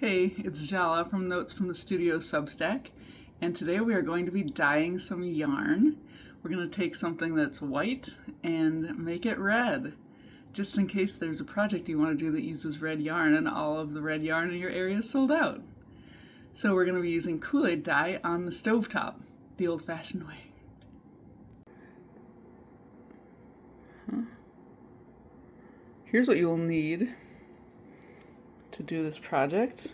Hey, it's Jala from Notes from the Studio Substack, and today we are going to be dyeing some yarn. We're going to take something that's white and make it red, just in case there's a project you want to do that uses red yarn and all of the red yarn in your area is sold out. So we're going to be using Kool-Aid dye on the stovetop, the old-fashioned way. Here's what you'll need to do this project.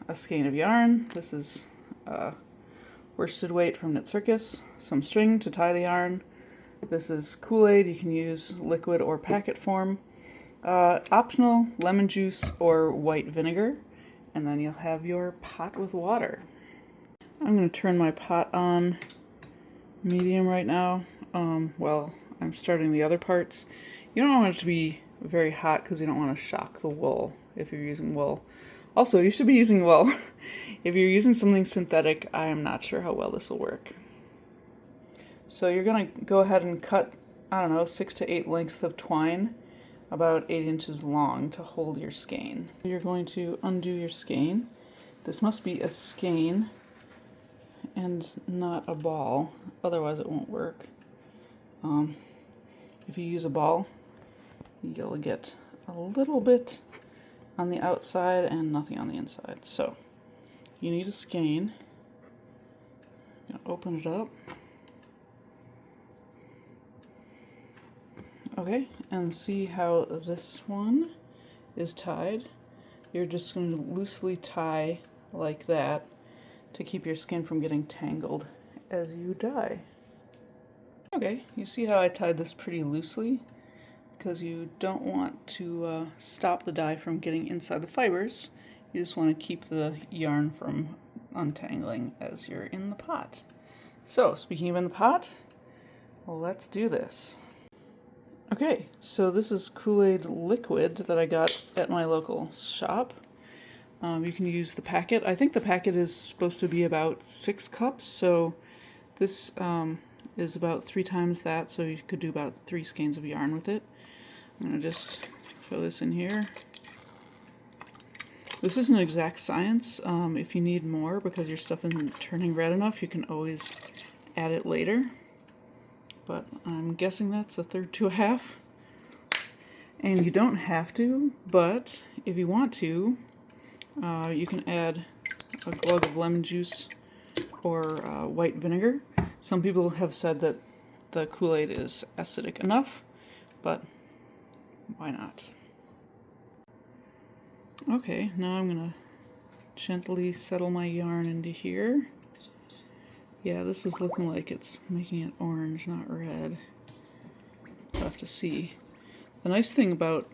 A skein of yarn. This is worsted weight from Knit Circus. Some string to tie the yarn. This is Kool-Aid. You can use liquid or packet form. Optional, lemon juice or white vinegar. And then you'll have your pot with water. I'm going to turn my pot on medium right now. Well, I'm starting the other parts. You don't want it to be very hot because you don't want to shock the wool if you're using wool. Also, you should be using wool. If you're using something synthetic, I am not sure how well this will work. So you're going to go ahead and cut, 6 to 8 lengths of twine, about 8 inches long, to hold your skein. You're going to undo your skein. This must be a skein and not a ball, otherwise it won't work. If you use a ball, you'll get a little bit on the outside and nothing on the inside. So you need a skein. Open it up. Okay, and see how this one is tied. You're just going to loosely tie like that to keep your skein from getting tangled as you dye. Okay, you see how I tied this pretty loosely? Because you don't want to stop the dye from getting inside the fibers. You just want to keep the yarn from untangling as you're in the pot. So, speaking of in the pot, let's do this. Okay, so this is Kool-Aid liquid that I got at my local shop. You can use the packet. I think the packet is supposed to be about 6 cups, so this is about 3 times that, so you could do about 3 skeins of yarn with it. I'm going to just throw this in here. This isn't an exact science. If you need more because your stuff isn't turning red enough, you can always add it later. But I'm guessing that's 1/3 to 1/2. And you don't have to, but if you want to, you can add a glug of lemon juice or white vinegar. Some people have said that the Kool-Aid is acidic enough, but why not? Okay, now I'm going to gently settle my yarn into here. Yeah, this is looking like it's making it orange, not red. I'll have to see. The nice thing about...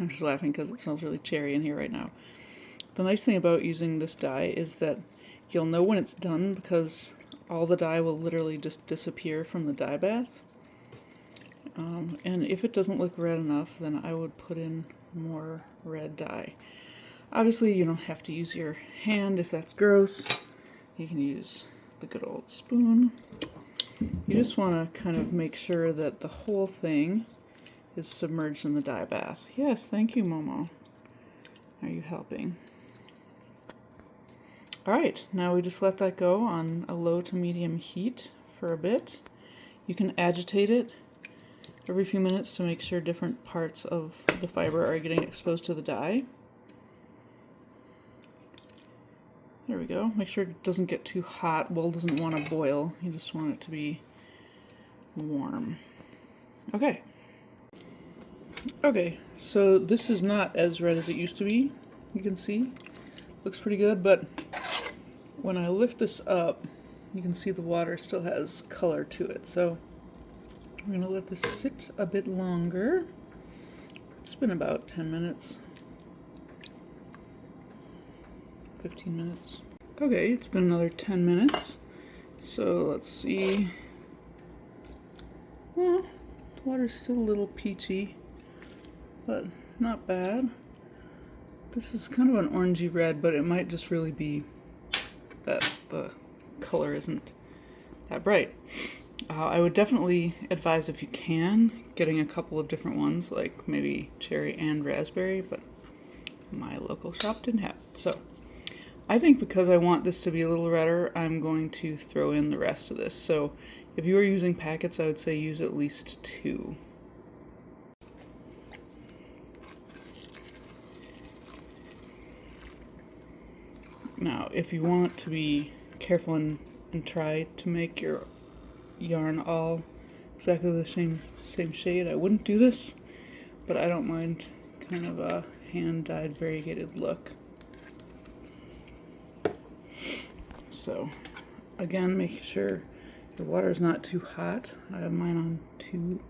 I'm just laughing because it smells really cherry in here right now. The nice thing about using this dye is that you'll know when it's done because all the dye will literally just disappear from the dye bath. And if it doesn't look red enough, then I would put in more red dye. Obviously, you don't have to use your hand if that's gross. You can use the good old spoon. You just want to kind of make sure that the whole thing is submerged in the dye bath. Yes, thank you, Momo. Are you helping? Alright, now we just let that go on a low to medium heat for a bit. You can agitate it every few minutes to make sure different parts of the fiber are getting exposed to the dye. There we go. Make sure it doesn't get too hot. Wool doesn't want to boil. You just want it to be warm. Okay. Okay, so this is not as red as it used to be. You can see. Looks pretty good, but when I lift this up, you can see the water still has color to it. So we're going to let this sit a bit longer. It's been about 10 minutes. 15 minutes. Okay, it's been another 10 minutes. So let's see. Well, the water's still a little peachy, but not bad. This is kind of an orangey red, but it might just really be that the color isn't that bright. I would definitely advise, if you can, getting a couple of different ones, like maybe cherry and raspberry, but my local shop didn't have it. So I think because I want this to be a little redder, I'm going to throw in the rest of this. So if you were using packets, I would say use at least 2. Now, if you want to be careful and try to make your yarn all exactly the same shade, I wouldn't do this, but I don't mind kind of a hand-dyed variegated look. So, again, make sure your water is not too hot. I have mine on 2.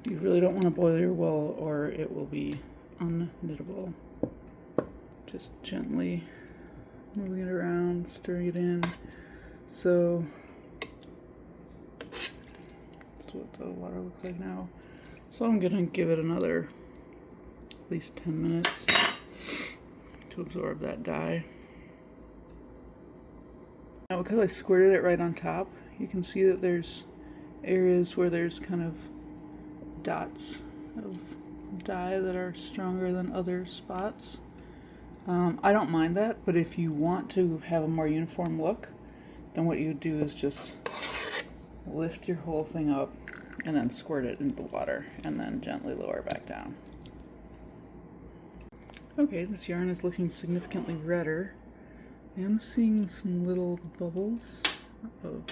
You really don't want to boil your wool or it will be unknittable. Just gently moving it around, stirring it in. So that's what the water looks like now. So I'm gonna give it another at least 10 minutes to absorb that dye. Now because I squirted it right on top, you can see that there's areas where there's kind of dots of dye that are stronger than other spots. I don't mind that, but if you want to have a more uniform look, then what you do is just lift your whole thing up and then squirt it into the water and then gently lower back down. Okay, this yarn is looking significantly redder. I am seeing some little bubbles of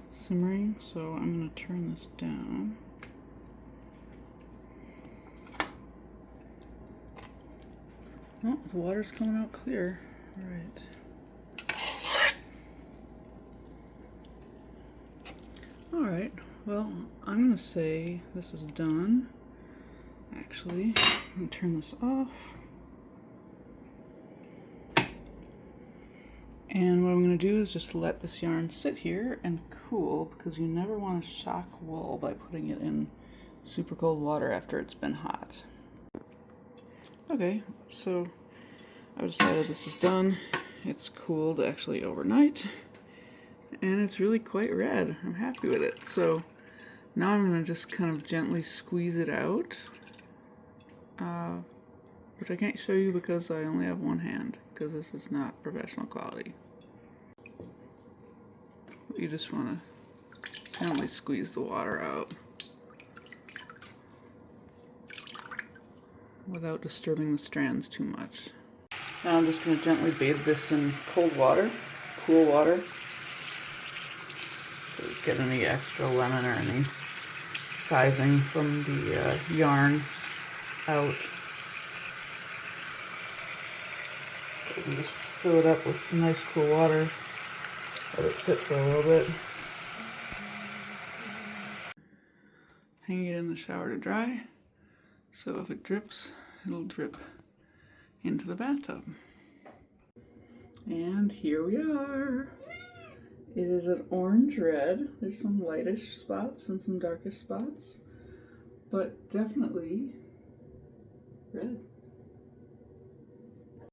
simmering, so I'm going to turn this down. Oh, the water's coming out clear. All right. All right, well, I'm going to say this is done. Actually, I'm going to turn this off. And what I'm going to do is just let this yarn sit here and cool, because you never want to shock wool by putting it in super cold water after it's been hot. Okay, so I've decided this is done. It's cooled actually overnight, and it's really quite red. I'm happy with it. So now I'm going to just kind of gently squeeze it out, which I can't show you because I only have one hand, because this is not professional quality. You just want to gently squeeze the water out without disturbing the strands too much. Now I'm just going to gently bathe this in cold water, cool water. Don't get any extra lemon or any sizing from the yarn out. So you just fill it up with some nice cool water. Let it sit for a little bit. Hanging it in the shower to dry. So if it drips, it'll drip into the bathtub. And here we are. It is an orange red. There's some lightish spots and some darkish spots, but definitely red.